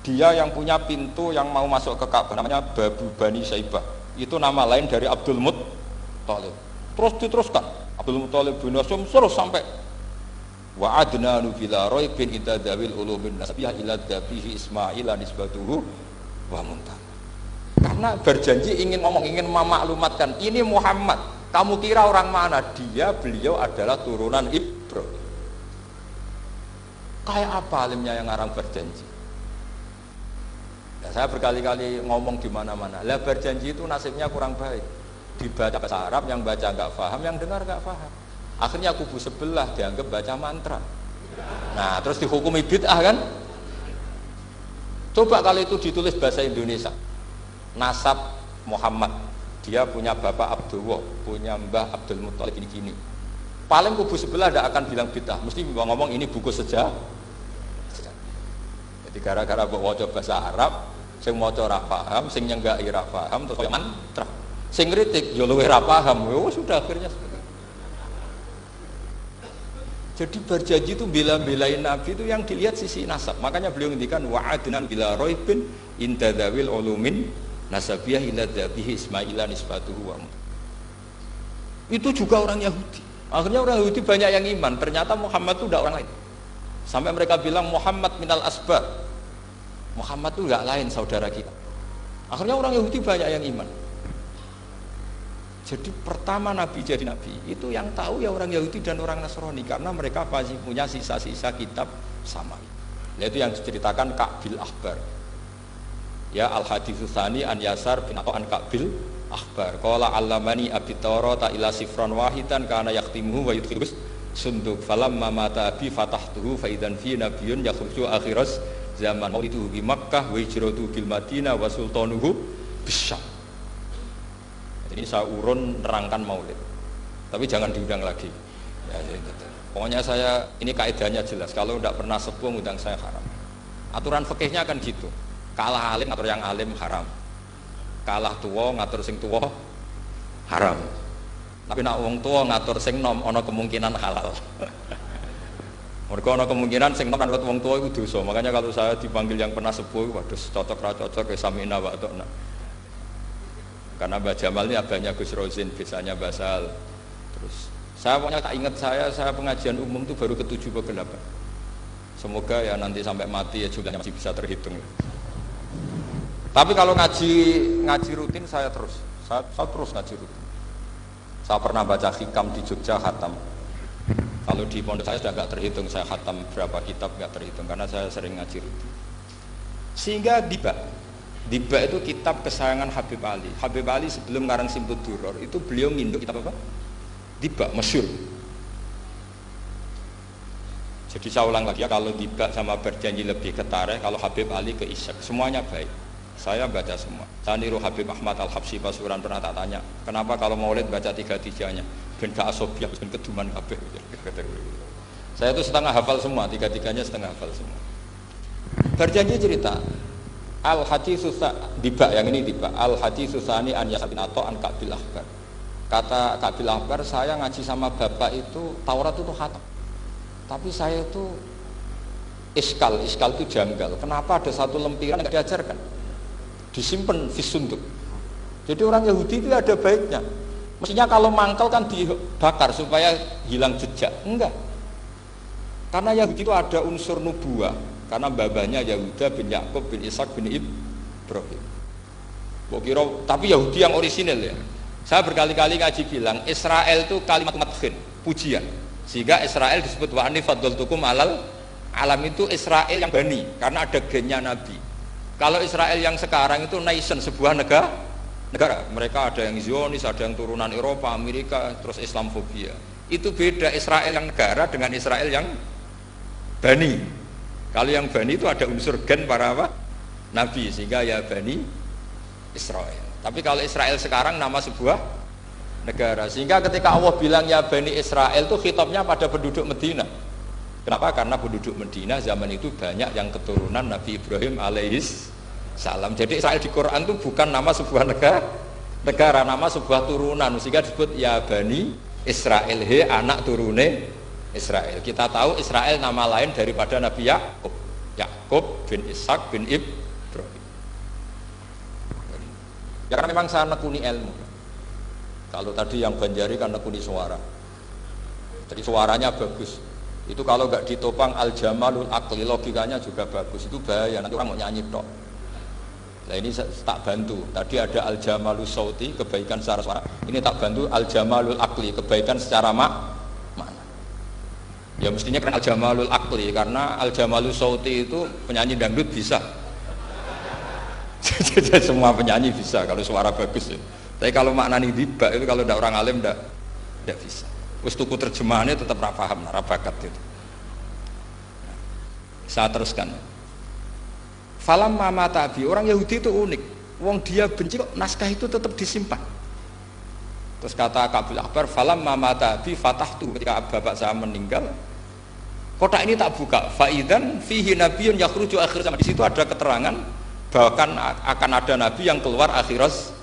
Dia yang punya pintu yang mau masuk ke Ka'bah, namanya Babu Bani Syaibah. Itu nama lain dari Abdul Muttalib. Terus diteruskan Abdul Muttalib bin Hasyim terus sampai wa adnanu bila raibin idza dawil ulumin nasbiyah ila dabihi Ismaila nisbatuhu wa muntah. Karena berjanji ingin ngomong, ingin memaklumatkan ini Muhammad. Kamu kira orang mana? Beliau adalah turunan Ibrahim. Kayak apa alimnya yang ngarang berjanji? Ya, saya berkali-kali ngomong di mana-mana. Lah berjanji itu nasibnya kurang baik. Dibaca bahasa Arab, yang baca nggak paham, yang dengar nggak paham. Akhirnya kubu sebelah dianggap baca mantra. Nah, terus dihukumi bid'ah kan? Coba kalau itu ditulis bahasa Indonesia. Nasab Muhammad, dia punya bapak Abdullah, punya mbah Abdul Muttalib gini-gini. Paling kubu sebelah tidak akan bilang bid'ah, mesti ngomong ini buku sejarah. Jadi gara-gara bawa bahasa Arab, sing maca ora paham, sing nyenggaki ora paham, terus kaya mantra. Sing kritik yo luwih ora paham. Oh, sudah akhirnya. Jadi berjanji itu bela-belain Nabi itu yang dilihat sisi nasab. Makanya beliau ngendikan wa'adnan bila raibin inda dzawil ulumin nasabiyah ila dzabihi Ismaila nisbatuhu wa. Itu juga orang Yahudi. Akhirnya orang Yahudi banyak yang iman. Ternyata Muhammad itu tidak orang lain. Sampai mereka bilang Muhammad minal asbab. Muhammad itu enggak lain saudara kita. Akhirnya orang Yahudi banyak yang iman. Jadi pertama Nabi jadi Nabi itu yang tahu ya orang Yahudi dan orang Nasrani, karena mereka pasti punya sisa-sisa kitab samawi. Yaitu yang diceritakan Ka'bil Ahbar. Ya al-haditsus tsani an Yasar bin atau an Ka'bil Ahbar. Qala 'allamani abi Taurata ila sifran wahidan kana yaqtimuhu wa yudkhilus sunduk falamma mata abi fatahtuhu fa idan fi nabiyyun yakhruju akhiras zaman itu di Makkah wa hijratu bil Madinah wa sultanuhu bisyam. Ini saya urun nerangkan maulid. Tapi jangan diundang lagi. Ya, gitu. Pokoknya saya ini kaidahnya jelas. Kalau tidak pernah sepuh ngundang saya haram. Aturan fikihnya kan gitu. Kalah alim ngatur yang alim haram. Kalah tua ngatur sing tua haram. Tapi nak wong tua ngatur sing nom ana kemungkinan halal. Mereka ana kemungkinan sing nom ngatur wong tua itu dosa. Makanya kalau saya dipanggil yang pernah sepuh, waduh cocok ra cocok ya samina wa ta'na. Karena Mbak Jamal ini abahnya Gus Rozin, biasanya Basal. Terus saya pokoknya tak ingat saya pengajian umum itu baru ke-7 ke 8. Semoga ya nanti sampai mati ya jumlahnya masih bisa terhitung. Tapi kalau ngaji rutin saya terus ngaji rutin. Saya pernah baca hikam di Jogja khatam. Kalau di pondok saya sudah nggak terhitung saya khatam berapa kitab, nggak terhitung karena saya sering ngaji rutin. Sehingga Diba itu kitab kesayangan Habib Ali. Habib Ali sebelum ngarang Simpul Duror itu beliau nginduk kitab apa? Diba, masyhur. Jadi saya ulang lagi ya, kalau Diba sama Berjanji lebih ke tarikh, kalau Habib Ali ke Isyak, semuanya baik. Saya baca semua. Saya niru Habib Ahmad Al-Habsyi Pasuruan, pernah tak tanya, kenapa kalau Maulid baca 3-3-nya? Ben gak asobiah, ben keduman kabeh. Saya itu setengah hafal semua, 3-3-nya setengah hafal semua. Berjanji cerita, Al-Haditsus Diba, yang ini Diba, Al-Haditsus Tsani an Yasabin atau an Kabil Akbar. Kata Kabil Akbar, saya ngaji sama bapak itu Taurat itu khatam. Tapi saya itu iskal itu janggal. Kenapa ada satu lempiran yang diajarkan? Disimpan visunduk. Jadi orang Yahudi itu ada baiknya. Mestinya kalau mangkal kan dibakar supaya hilang jejak. Enggak. Karena Yahudi itu ada unsur nubuah. Karena babanya Yahuda bin Yakub bin Ishak bin Ibrahim. Tapi Yahudi yang orisinil ya. Saya berkali-kali ngaji bilang Israel itu kalimat madhin, pujian. Sehingga Israel disebut wa anni faddaltukum alal alam, itu Israel yang bani karena ada gennya Nabi. Kalau Israel yang sekarang itu nation, sebuah negara. Mereka ada yang Zionis, ada yang turunan Eropa, Amerika, terus Islamfobia. Itu beda Israel yang negara dengan Israel yang bani. Kalau yang bani itu ada unsur gen para apa? Nabi, sehingga ya bani Israel. Tapi kalau Israel sekarang nama sebuah negara, sehingga ketika Allah bilang ya Bani Israel itu khitabnya pada penduduk Medina. Kenapa? Karena penduduk Medina zaman itu banyak yang keturunan Nabi Ibrahim alaihis salam. Jadi Israel di Quran itu bukan nama sebuah negara, nama sebuah turunan, sehingga disebut ya Bani Israel, he anak turune Israel. Kita tahu Israel nama lain daripada Nabi Yakub bin Ishak bin Ibrahim. Ya karena memang saya nekuni ilmu. Kalau tadi yang Banjari kan nekuni suara, jadi suaranya bagus. Itu kalau nggak ditopang al-jamalul akli, logikanya juga bagus. Itu bahaya, nanti orang mau nyanyi tok. Nah ini tak bantu. Tadi ada al-jamalul sauti, kebaikan secara suara. Ini tak bantu al-jamalul akli, kebaikan secara makna. Ya mestinya kan al-jamalul akli, karena al-jamalul sauti itu penyanyi dangdut bisa. Jadi semua penyanyi bisa kalau suara bagus ya. Tapi kalau maknani Diba itu kalau tidak orang alim tidak bisa. Terus tuku terjemahannya tetap paham, bakat itu. Saya teruskan. Falam mama tabi, orang Yahudi itu unik. Wong dia benci kok naskah itu tetap disimpan. Terus kata Kabil Akbar, falam mama tabi fatahtu, ketika bapak saya meninggal, kotak ini tak buka. Faidan fihi nabiyun yakhruju akhir zaman. Di situ ada keterangan bahkan akan ada nabi yang keluar akhirat.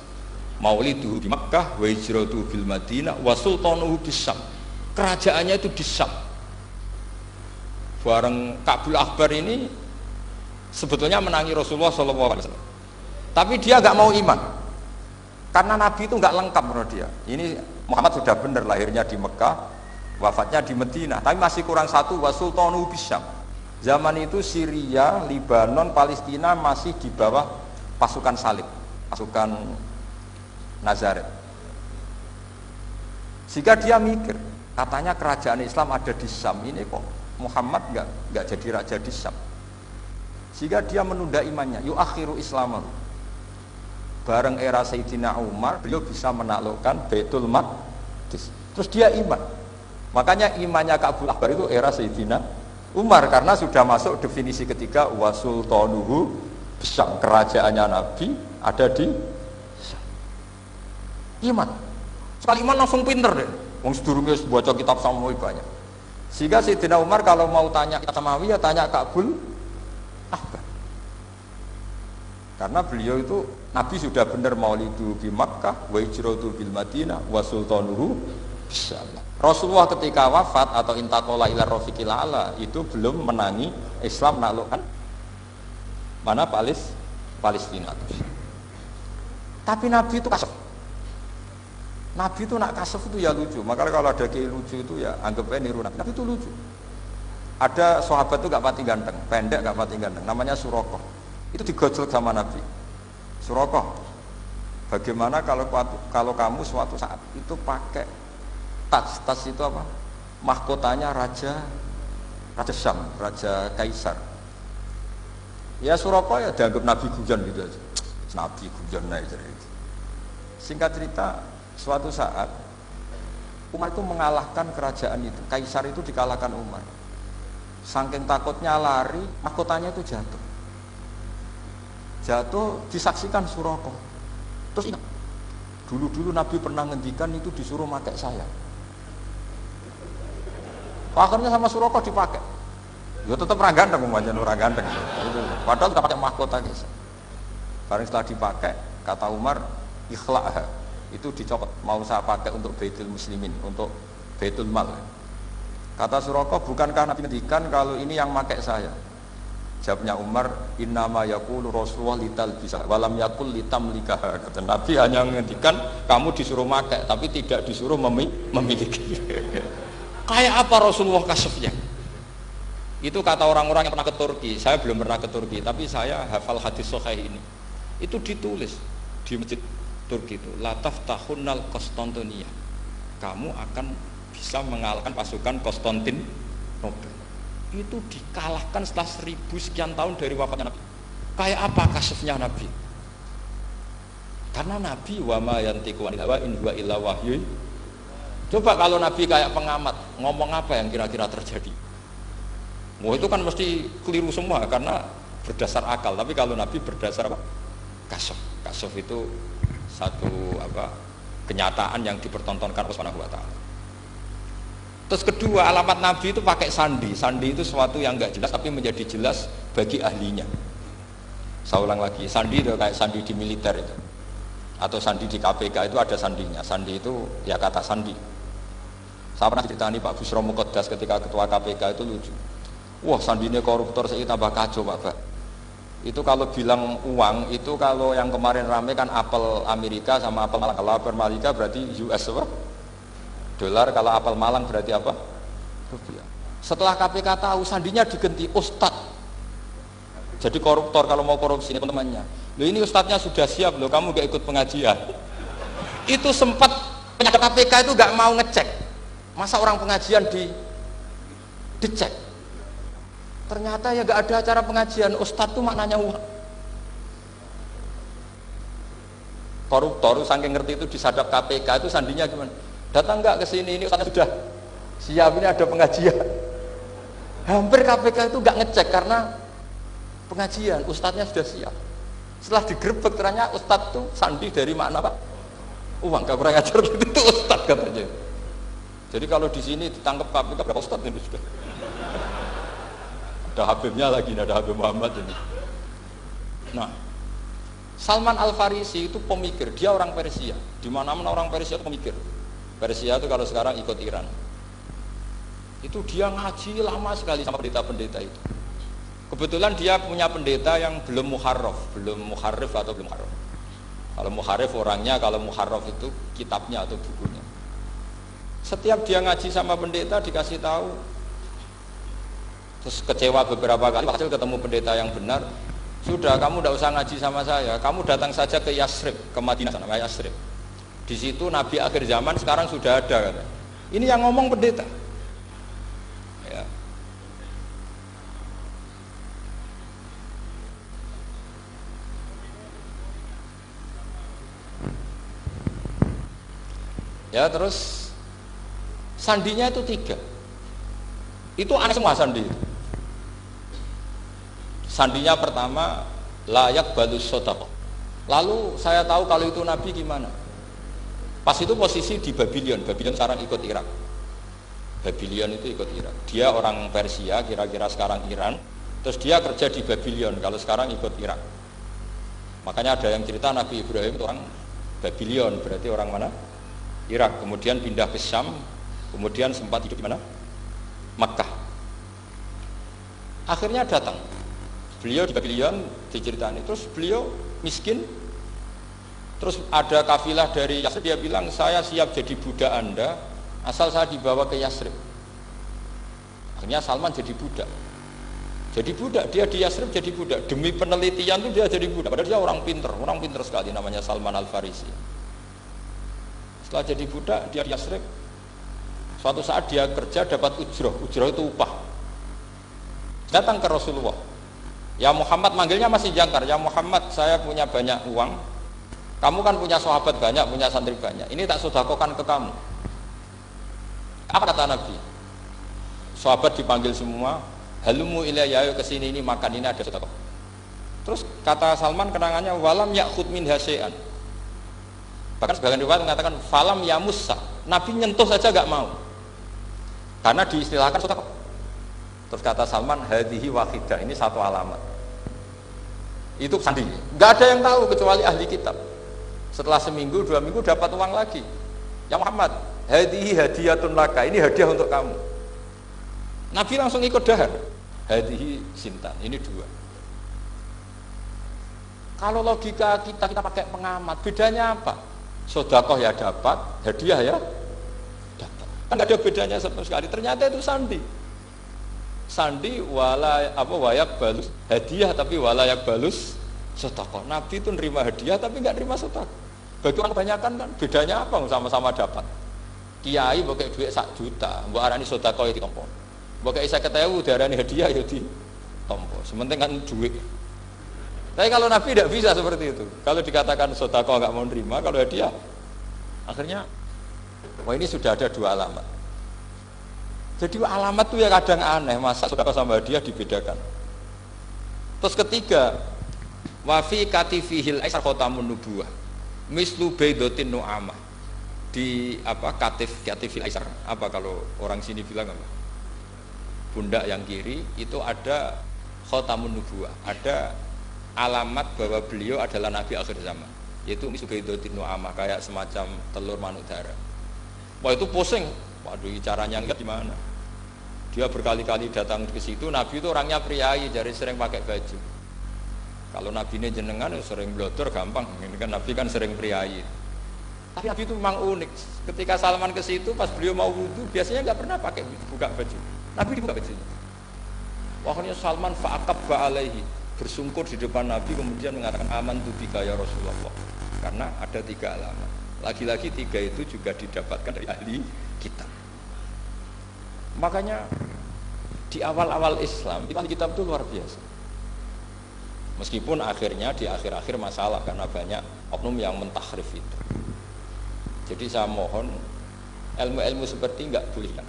Mauliduhu di Makkah, wa hijratuhu bil Madinah, wa sultanuhu bis Syam. Kerajaannya itu di Syam. Bareng Kabul Akbar ini sebetulnya menangi Rasulullah SAW. Tapi dia nggak mau iman. Karena Nabi itu nggak lengkap menurut dia. Ini Muhammad sudah benar lahirnya di Mekah, wafatnya di Madinah. Tapi masih kurang satu, wa sultanuhu bis Syam. Zaman itu Syria, Libanon, Palestina masih di bawah pasukan salib, pasukan Nazaret. Sehingga dia mikir, katanya kerajaan Islam ada di Syam, ini kok Muhammad nggak jadi raja di Syam. Sehingga dia menunda imannya, yuakhiru islamahu. Bareng era Sayyidina Umar, beliau bisa menaklukkan Baitul Maqdis. Terus dia iman. Makanya imannya Kabul Akbar itu era Sayyidina Umar, karena sudah masuk definisi ketiga wasultanuhu Syam, kerajaannya Nabi ada di iman. Sekali iman langsung pinter deh. Wong sedurunge wis baca kitab Samawi banyak. Sehingga Sayyidina Umar kalau mau tanya kitab Samawi ya tanya Ka'bul Ahbar. Karena beliau itu Nabi sudah benar maulidu di Makkah, wa hijratu bil Madinah, wa sultanuhu bisyam. Rasulullah ketika wafat atau intaqala ila rafiqil ala itu belum menangi Islam naklukkan mana Palestina. Tapi Nabi itu kasef. Nabi itu nak kasef itu ya lucu. Makanya kalau ada kiai lucu itu ya anggapnya niru Nabi. Nabi itu lucu. Ada sahabat itu gak pati ganteng, pendek gak pati ganteng. Namanya Surakoh. Itu digojlok sama Nabi. Surakoh, bagaimana kalau kamu suatu saat itu pakai tas itu apa? Mahkotanya Raja Syam, Raja Kaisar. Ya Surakoh ya dianggap Nabi guyon gitu aja. Nabi guyon aja. Singkat cerita, suatu saat Umar itu mengalahkan kerajaan itu, Kaisar itu dikalahkan Umar. Saking takutnya lari, mahkotanya itu jatuh disaksikan Surakoh. Terus ingat, dulu Nabi pernah ngendikan itu disuruh pakai saya. Akhirnya sama Surakoh dipakai. Ya tetap orang ganteng, orang ganteng. Padahal tidak pakai mahkota guys. Barang setelah dipakai, kata Umar, ikhla'ha. Itu dicopot, mau saya pakai untuk Baitul Muslimin, untuk Baitul Mal. Kata Surakoh, bukankah Nabi ngendikan kalau ini yang pakai saya? Jawabnya Umar, innama yaqulu Rasulullah lital bisa walam yaqul litamlika. Kata Nabi hanya ngendikan kamu disuruh pakai tapi tidak disuruh memiliki. Kayak apa Rasulullah kasefnya? Itu kata orang-orang yang pernah ke Turki. Saya belum pernah ke Turki, tapi saya hafal hadis sahih ini. Itu ditulis di masjid Turki itu, la taftahunnal Konstantinia. Kamu akan bisa mengalahkan pasukan Konstantinopel. Itu dikalahkan setelah 1000 sekian tahun dari wafatnya Nabi. Kayak apa kasefnya Nabi? Karena Nabi wa ma yantiqu anil hawa in huwa illa wahyu. Coba kalau Nabi kayak pengamat, ngomong apa yang kira-kira terjadi? Wah itu kan mesti keliru semua karena berdasar akal. Tapi kalau Nabi berdasar apa? Kasef. Kasef itu satu kenyataan yang dipertontonkan oleh Subhanahu wa taala. Terus kedua, alamat Nabi itu pakai sandi. Sandi itu sesuatu yang enggak jelas tapi menjadi jelas bagi ahlinya. Saya ulang lagi, sandi itu kayak sandi di militer itu. Atau sandi di KPK itu ada sandinya. Sandi itu ya kata sandi. Saya pernah ceritani Pak Busro Muqaddas ketika ketua KPK itu lucu. Wah, sandinya koruptor saya tambah kacau Pak. Itu kalau bilang uang itu kalau yang kemarin rame kan apel Amerika sama apel Malang. Kalau apel Amerika berarti US apa? Dolar, kalau apel Malang berarti apa? Rupiah. Setelah KPK tahu sandinya diganti Ustadz. Jadi koruptor kalau mau korupsi ini teman-temannya. Loh ini Ustadznya sudah siap loh, kamu gak ikut pengajian. Itu sempat penyidik KPK itu gak mau ngecek. Masa orang pengajian dicek? Ternyata ya gak ada acara pengajian, Ustadz tuh maknanya uang. Koruptor saking ngerti itu disadap KPK itu sandinya gimana? Datang nggak ke sini, ini Ustadz sudah siap, ini ada pengajian. Hampir KPK itu nggak ngecek karena pengajian, Ustadznya sudah siap. Setelah digerebek ternyata Ustadz tuh sandi dari makna apa? Uang, gak kurang ajar gitu, itu Ustadz katanya. Jadi kalau di sini ditangkap KPK berapa Ustadz ini sudah? Ada Habibnya lagi, ada Habib Muhammad ini. Nah, Salman Al-Farisi itu pemikir, dia orang Persia. Di mana-mana orang Persia itu pemikir. Persia itu kalau sekarang ikut Iran. Itu dia ngaji lama sekali sama pendeta-pendeta itu. Kebetulan dia punya pendeta yang belum muharraf, belum muharrif atau belum muharraf. Kalau muharrif orangnya, kalau muharraf itu kitabnya atau bukunya. Setiap dia ngaji sama pendeta dikasih tahu. Terus kecewa beberapa kali, hasil ketemu pendeta yang benar. Sudah, kamu tidak usah ngaji sama saya. Kamu datang saja ke Yasrib, ke Madinah sana, Yasrib. Di situ Nabi akhir zaman sekarang sudah ada. Kata. Ini yang ngomong pendeta. Ya. Ya terus sandinya itu 3. Itu aneh semua sandi. Sandinya pertama layak balus sodako. Lalu saya tahu kalau itu Nabi gimana? Pas itu posisi di Babylon. Babylon sekarang ikut Irak. Babylon itu ikut Irak. Dia orang Persia, kira-kira sekarang Iran. Terus dia kerja di Babylon, kalau sekarang ikut Irak. Makanya ada yang cerita Nabi Ibrahim itu orang Babylon, berarti orang mana? Irak. Kemudian pindah ke Syam, kemudian sempat hidup di mana? Makkah. Akhirnya datang. Beliau di Babylon diceritani. Terus beliau miskin. Terus ada kafilah dari Yasrib, dia bilang, saya siap jadi budak Anda asal saya dibawa ke Yasrib. Akhirnya Salman jadi budak. Jadi budak, dia di Yasrib jadi budak. Demi penelitian itu dia jadi budak. Padahal dia orang pinter sekali, namanya Salman Al-Farisi. Setelah jadi budak, dia di Yasrib. Suatu saat dia kerja dapat ujroh itu upah. Datang ke Rasulullah. Ya Muhammad, manggilnya masih jangkar. Ya Muhammad, saya punya banyak uang. Kamu kan punya sahabat banyak, punya santri banyak. Ini tak sedekahkan ke kamu. Apa kata Nabi? Sahabat dipanggil semua, halumu ilayya, kesini, ini makan, ini ada sedekah. Terus kata Salman kenangannya, walam ya'khud min hasya'an. Bahkan sebagian riwayat mengatakan falam yamussa. Nabi nyentuh saja gak mau. Karena diistilahkan sedekah. Terus kata Salman, hadhihi wahidah, ini satu alamat. Itu sandi. Gak ada yang tahu kecuali ahli kitab. Setelah seminggu, 2 minggu dapat uang lagi. Ya Muhammad, hadhihi hadiyatun laka, ini hadiah untuk kamu. Nabi langsung ikut dahar. Hadhihi sintan, ini 2. Kalau logika kita pakai pengamat, bedanya apa? Sedekah ya dapat, hadiah ya dapat. Kan ada bedanya sama sekali. Ternyata itu sandi. Sandi wayak balus hadiah, tapi walayak balus sedekah. Nabi itu nerima hadiah tapi nggak nerima sedekah. Bagi orang kebanyakan kan bedanya apa? Sama-sama dapat. Kiai pakai duit 1 juta, mbok arani sedekah itu tompo. Mbok kayak 50.000 diarani hadiah ya di tompo. Sementing kan duit. Tapi kalau Nabi tidak bisa seperti itu. Kalau dikatakan sedekah nggak mau nerima, kalau hadiah akhirnya wah ini sudah ada 2 alamat. Jadi alamat itu ya kadang aneh, masa sedekah sama hadiah dibedakan. Terus ketiga, wa fi katifihil aisar khatamun nubuwah. Mislu baidatin nu'amah. Di katifil aisar. Apa kalau orang sini bilang apa? Pundak yang kiri itu ada khatamun nubuwah. Ada alamat bahwa beliau adalah nabi akhir zaman. Yaitu mislu baidatin nu'amah, kayak semacam telur manuk dara. Wah itu pusing. Waduh, caranya enggak gimana? Dia berkali-kali datang ke situ. Nabi itu orangnya priayi, jadi sering pakai baju. Kalau Nabi ini jenengan sering blodor gampang. Ini kan Nabi kan sering priayi. Tapi Nabi itu memang unik. Ketika Salman ke situ, pas beliau mau wudu, biasanya nggak pernah pakai buka baju. Nabi dibuka bajunya. Waktunya Salman fa'aqabba alaihi, bersungkur di depan Nabi, kemudian mengatakan aman tu bika ya Rasulullah. Karena ada 3 alamat. Lagi-lagi 3 itu juga didapatkan dari ahli kitab. Makanya di awal-awal Islam ahli kitab itu luar biasa. Meskipun akhirnya di akhir-akhir masalah karena banyak oknum yang mentahrif itu. Jadi saya mohon ilmu-ilmu seperti enggak boleh kan.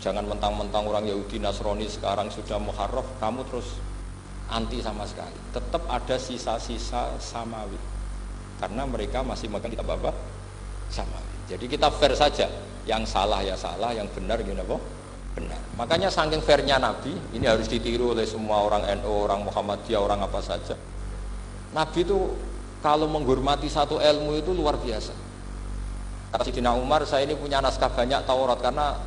Jangan mentang-mentang orang Yahudi Nasrani sekarang sudah muharraf kamu terus anti sama sekali. Tetap ada sisa-sisa samawi. Karena mereka masih megang kitab apa? Samawi. Jadi kita fair saja. Yang salah ya salah, yang benar gimana po? Benar. Makanya saking fairnya Nabi, ini harus ditiru oleh semua orang NU, orang Muhammadiyah, orang apa saja. Nabi itu kalau menghormati satu ilmu itu luar biasa. Kata Sayyidina Umar, saya ini punya naskah banyak Taurat karena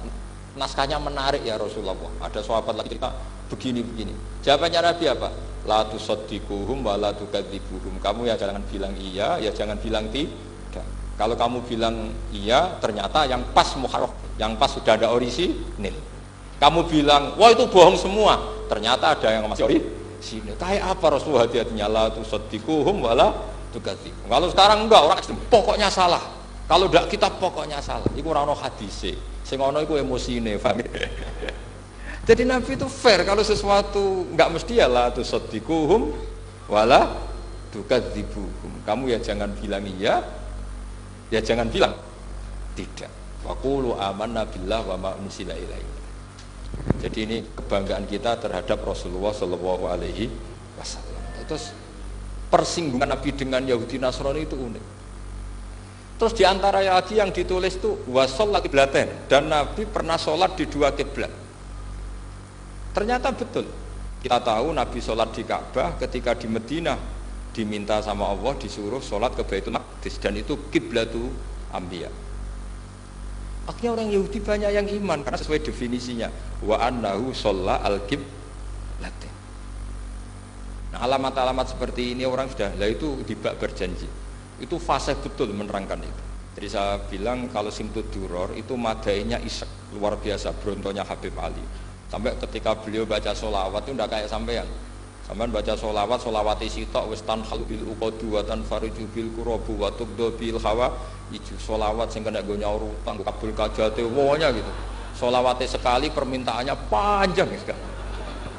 naskahnya menarik ya Rasulullah. Ada sahabat lagi cerita begini-begini. Jawabannya Nabi apa? La tusaddiquhum wa la tukadzibuhum. Kamu ya jangan bilang iya, ya jangan bilang tidak. Kalau kamu bilang iya, ternyata yang pas muharraf, yang pas sudah ada orisinil. Kamu bilang, wah itu bohong semua, ternyata ada yang masih orisinil. Kayak apa Rasulullah hati-hatinya? La tusaddiquhum wa la tukadzibuhum. Kalau sekarang enggak, orang ekstrem, pokoknya salah. Kalau tidak kita pokoknya salah. Iku ora ono hadise. Sing ono iku emosine, paham? Jadi Nabi itu fair, kalau sesuatu enggak mesti ya la tusaddiquhum wa la tukadzibuhum. Kamu ya jangan bilang iya, ya jangan bilang tidak. Wa qulu amanna billah wa ma unzila ilaihi. Jadi ini kebanggaan kita terhadap Rasulullah sallallahu alaihi wasallam. Terus persinggungan Nabi dengan Yahudi Nasrani itu unik. Terus diantara lagi yang ditulis itu wasol kiblaten, dan Nabi pernah sholat di dua kiblat. Ternyata betul. Kita tahu Nabi sholat di Ka'bah, ketika di Madinah diminta sama Allah disuruh sholat ke Baitul Maqdis, dan itu kiblatu Anbiya. Akhirnya orang Yahudi banyak yang iman karena sesuai definisinya wa annahu sholla al-kiblaten. Nah, alamat-alamat seperti ini orang sudah, lah itu dibak berjanji. Itu fase betul menerangkan itu. Jadi saya bilang kalau Simtud Duror itu madainya isek luar biasa, brontonya Habib Ali. Sampai ketika beliau baca sholawat itu tidak kayak sampean. Sampean baca sholawat, sholawati sitok wis tanhal bil uqadu wa tanfariju bil kurabu wa tubdo bil hawa. Itu sholawat sing kena go nyaur utang kabul kajate wonya gitu. Sholawatnya sekali permintaannya panjang sekali.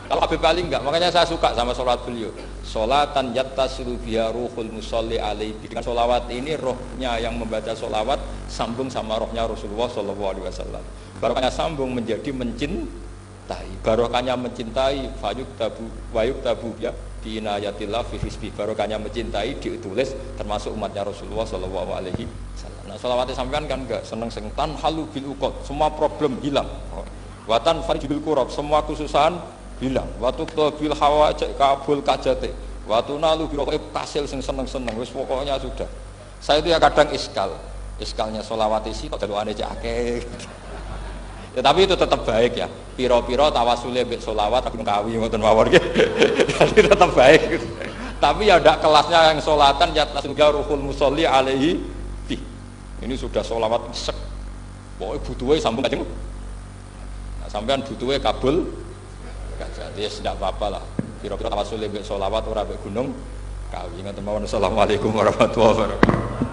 Kalau Habib Ali enggak, makanya saya suka sama sholat beliau. Sholatan yattasilu biha ruhul musolli alaihi. Dengan sholawat ini rohnya yang membaca sholawat sambung sama rohnya Rasulullah SAW. Barokahnya sambung menjadi mencintai. Barokahnya mencintai wayuk tabu ya binayatillah fi hisbi. Barokahnya mencintai ditulis termasuk umatnya Rasulullah SAW. Nah sholawatnya sampean kan enggak seneng-seneng halu bil uqad, semua problem hilang. Watan farjibil kurab, semua kesusahan bilang waktu bil hawa cek kabul kajate waktu nalu biro kasil sing seneng wis pokoknya sudah. Saya itu ya kadang iskalnya sholawat isi kok daluane cek akeh. Ya tapi itu tetap baik ya, piro-piro tawasule mbek sholawat aku kawi ngoten mawon nggih. Jadi tetap baik gitu. Tapi ya ndak kelasnya yang sholatan ya tasbiha ruhul musolli alaihi bi. Ini sudah sholawat sek pokoke butuhe sambung kajeng. Nah sampean butuhe kabul jadi ya tidak apa-apa lah. Kira-kira tawasul lebih sholawat ora mbek gunung kawi. Assalamualaikum warahmatullahi wabarakatuh.